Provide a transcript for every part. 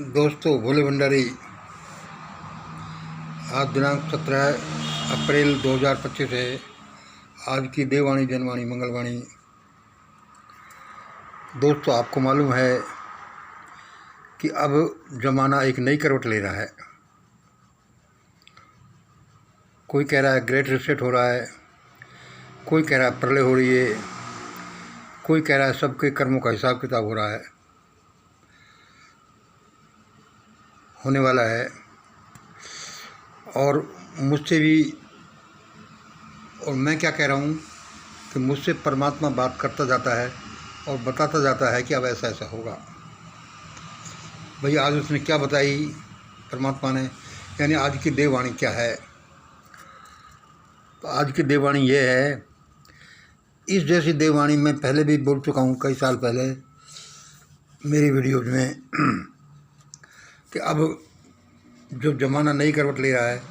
दोस्तों, भोले भंडारी। आज दिनांक 17 अप्रैल 2025 है। आज की देववाणी जनवाणी मंगलवाणी। दोस्तों, आपको मालूम है कि अब ज़माना एक नई करवट ले रहा है। कोई कह रहा है ग्रेट रिसेट हो रहा है, कोई कह रहा है प्रलय हो रही है, कोई कह रहा है सबके कर्मों का हिसाब किताब हो रहा है, होने वाला है। और मुझसे भी, और मैं क्या कह रहा हूँ कि मुझसे परमात्मा बात करता जाता है और बताता जाता है कि अब ऐसा ऐसा होगा। भैया, आज उसने क्या बताई परमात्मा ने, यानी आज की देववाणी क्या है। तो आज की देववाणी ये है, इस जैसी देववाणी मैं पहले भी बोल चुका हूँ कई साल पहले मेरी वीडियोज़ में कि अब जो ज़माना नई करवट ले रहा है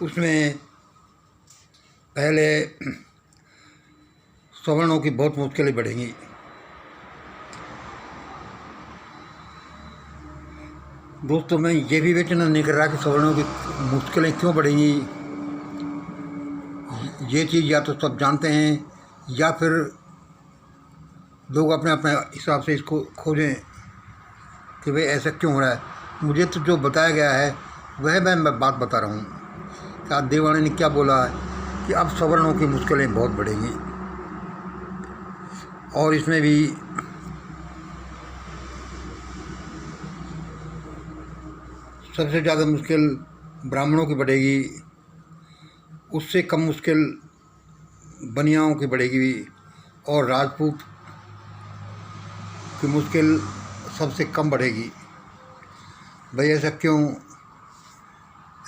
उसमें पहले सवर्णों की बहुत मुश्किलें बढ़ेंगी। दोस्तों, मैं ये भी विवेचना नहीं कर रहा कि सवर्णों की मुश्किलें क्यों बढ़ेंगी। ये चीज़ या तो सब जानते हैं या फिर लोग अपने अपने हिसाब से इसको खोजें कि भाई ऐसा क्यों हो रहा है। मुझे तो जो बताया गया है वह मैं बात बता रहा हूँ कि आज देववाणी ने क्या बोला है कि अब सवर्णों की मुश्किलें बहुत बढ़ेंगी। और इसमें भी सबसे ज़्यादा मुश्किल ब्राह्मणों की बढ़ेगी, उससे कम मुश्किल बनियाओं की बढ़ेगी, और राजपूत की मुश्किल सबसे कम बढ़ेगी। भाई ऐसा क्यों?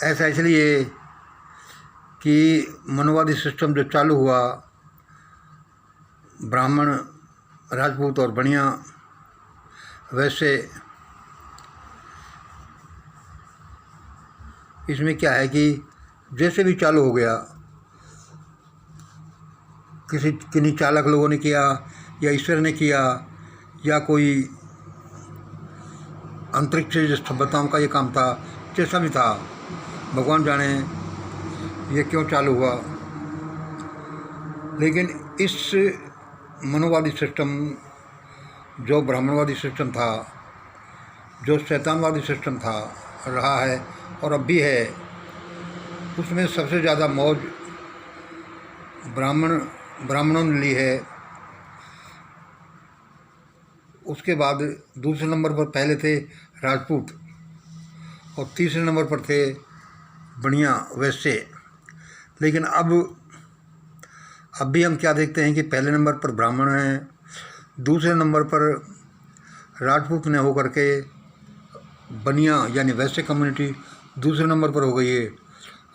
ऐसा इसलिए कि मनोवादी सिस्टम जो चालू हुआ, ब्राह्मण, राजपूत और बनिया, वैसे इसमें क्या है कि जैसे भी चालू हो गया, किन्हीं चालक लोगों ने किया या ईश्वर ने किया या कोई अंतरिक्ष सभ्यताओं का ये काम था, जैसा भी था, भगवान जाने ये क्यों चालू हुआ। लेकिन इस मनोवादी सिस्टम, जो ब्राह्मणवादी सिस्टम था, जो शैतानवादी सिस्टम था, रहा है और अब भी है, उसमें सबसे ज़्यादा मौज ब्राह्मणों ने ली है। उसके बाद दूसरे नंबर पर पहले थे राजपूत और तीसरे नंबर पर थे बनिया, वैसे। लेकिन अब भी हम क्या देखते हैं कि पहले नंबर पर ब्राह्मण हैं, दूसरे नंबर पर राजपूत ने होकर के बनिया यानी वैसे कम्युनिटी दूसरे नंबर पर हो गई है,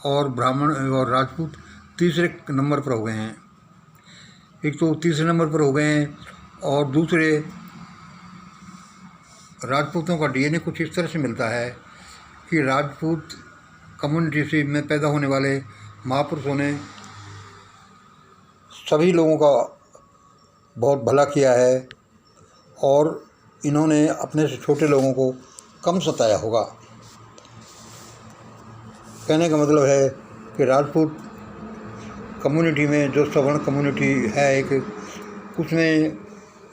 और ब्राह्मण और राजपूत तीसरे नंबर पर हो गए हैं। एक तो तीसरे नंबर पर हो गए हैं, और दूसरे राजपूतों का डीएनए कुछ इस तरह से मिलता है कि राजपूत कम्युनिटी से में पैदा होने वाले महापुरुषों ने सभी लोगों का बहुत भला किया है, और इन्होंने अपने से छोटे लोगों को कम सताया होगा। कहने का मतलब है कि राजपूत कम्युनिटी में जो सवर्ण कम्युनिटी है एक, उसमें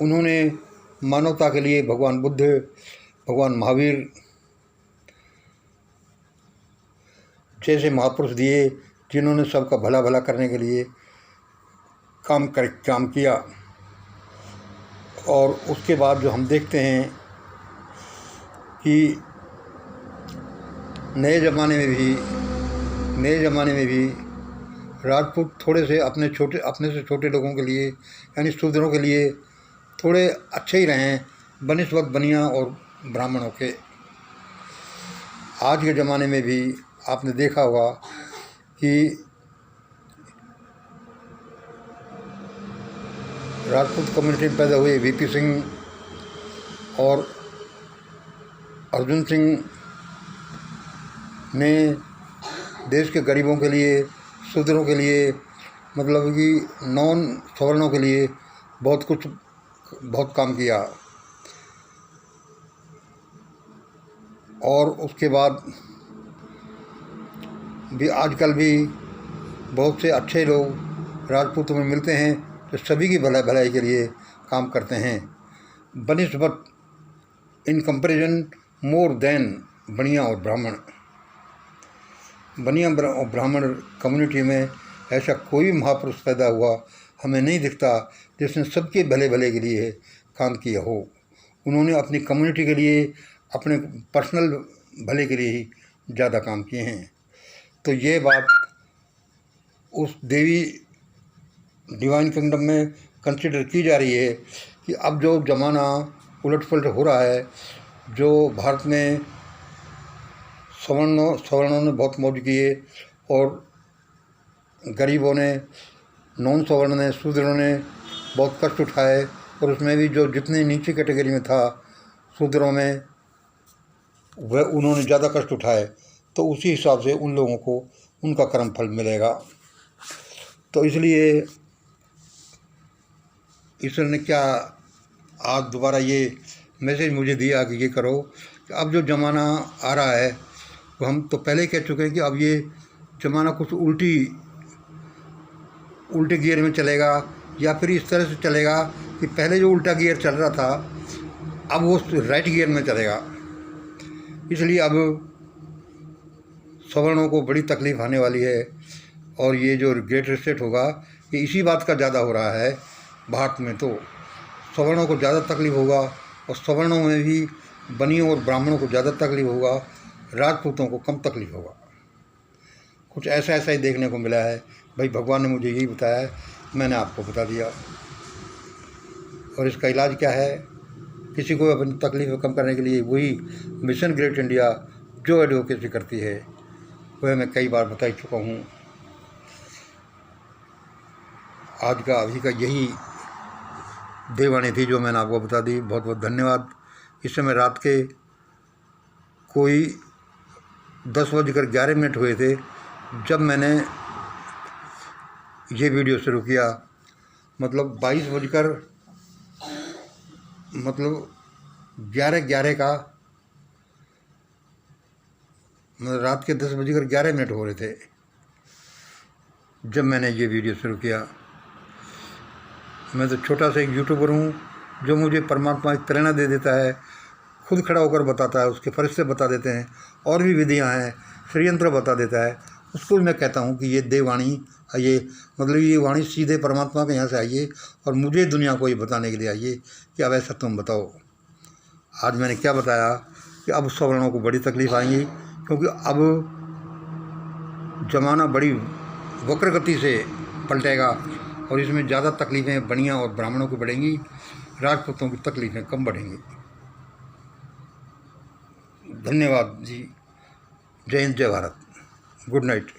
उन्होंने मानवता के लिए भगवान बुद्ध, भगवान महावीर जैसे महापुरुष दिए, जिन्होंने सबका भला भला करने के लिए काम किया। और उसके बाद जो हम देखते हैं कि नए ज़माने में भी राजपूत थोड़े से अपने से छोटे लोगों के लिए यानी शूद्रों के लिए थोड़े अच्छे ही रहे बनिस्बत बनिया और ब्राह्मणों के। आज के ज़माने में भी आपने देखा होगा कि राजपूत कम्युनिटी में पैदा हुए वीपी सिंह और अर्जुन सिंह ने देश के गरीबों के लिए, शूद्रों के लिए, मतलब कि नॉन सवर्णों के लिए बहुत काम किया। और उसके बाद भी आजकल भी बहुत से अच्छे लोग राजपूतों में मिलते हैं जो सभी की भलाई के लिए काम करते हैं। बनिस्बत इन कंपैरिजन मोर देन बनिया और ब्राह्मण, बनिया और ब्राह्मण कम्युनिटी में ऐसा कोई महापुरुष पैदा हुआ हमें नहीं दिखता जिसने सबके भले के लिए काम किया हो। उन्होंने अपनी कम्युनिटी के लिए, अपने पर्सनल भले के लिए ही ज़्यादा काम किए हैं। तो ये बात उस देवी डिवाइन किंगडम में कंसिडर की जा रही है कि अब जो ज़माना उलट-पलट हो रहा है, जो भारत में सवर्णों ने बहुत मौज किए और गरीबों ने, नॉन सवर्ण ने, शूद्रों ने बहुत कष्ट उठाए, और उसमें भी जो जितनी नीचे कैटेगरी में था शूद्रों में, वह उन्होंने ज़्यादा कष्ट उठाए, तो उसी हिसाब से उन लोगों को उनका कर्म फल मिलेगा। तो इसलिए ईश्वर ने क्या आज दोबारा ये मैसेज मुझे दिया कि ये करो कि अब जो ज़माना आ रहा है, वो हम तो पहले कह चुके हैं कि अब ये ज़माना कुछ उल्टे गियर में चलेगा, या फिर इस तरह से चलेगा कि पहले जो उल्टा गियर चल रहा था अब वो राइट गियर में चलेगा। इसलिए अब सवर्णों को बड़ी तकलीफ़ आने वाली है, और ये जो ग्रेट रिसेट होगा ये इसी बात का ज़्यादा हो रहा है भारत में। तो सवर्णों को ज़्यादा तकलीफ़ होगा, और सवर्णों में भी बनियों और ब्राह्मणों को ज़्यादा तकलीफ़ होगा, राजपूतों को कम तकलीफ़ होगा। कुछ ऐसा ही देखने को मिला है। भाई भगवान ने मुझे यही बताया है, मैंने आपको बता दिया। और इसका इलाज क्या है? किसी को अपनी तकलीफ़ कम करने के लिए वही मिशन ग्रेट इंडिया जो एडवोकेसी करती है, वह मैं कई बार बता चुका हूँ। आज का अभी का यही देवानी थी जो मैंने आपको बता दी। बहुत बहुत धन्यवाद। इस समय रात के कोई 10:11 हुए थे जब मैंने ये वीडियो शुरू किया। मतलब 11:11 का मतलब रात के 10:11 हो रहे थे जब मैंने ये वीडियो शुरू किया। मैं तो छोटा सा एक यूट्यूबर हूँ, जो मुझे परमात्मा एक प्रेरणा दे देता है, खुद खड़ा होकर बताता है, उसके फरिश्ते बता देते हैं, और भी विधियाँ हैं, षड्यंत्र बता देता है। उसको मैं कहता हूँ कि ये देववाणी, ये मतलब ये वाणी सीधे परमात्मा के यहाँ से आई है, और मुझे दुनिया को ये बताने के लिए आई है कि अब ऐसा तुम बताओ। आज मैंने क्या बताया कि अब सवर्णों को बड़ी तकलीफ़ आएंगी, क्योंकि अब ज़माना बड़ी वक्र गति से पलटेगा, और इसमें ज़्यादा तकलीफ़ें बनिया और ब्राह्मणों की बढ़ेंगी, राजपूतों की तकलीफ़ें कम बढ़ेंगी। धन्यवाद जी। जय हिंद, जय भारत। Good night.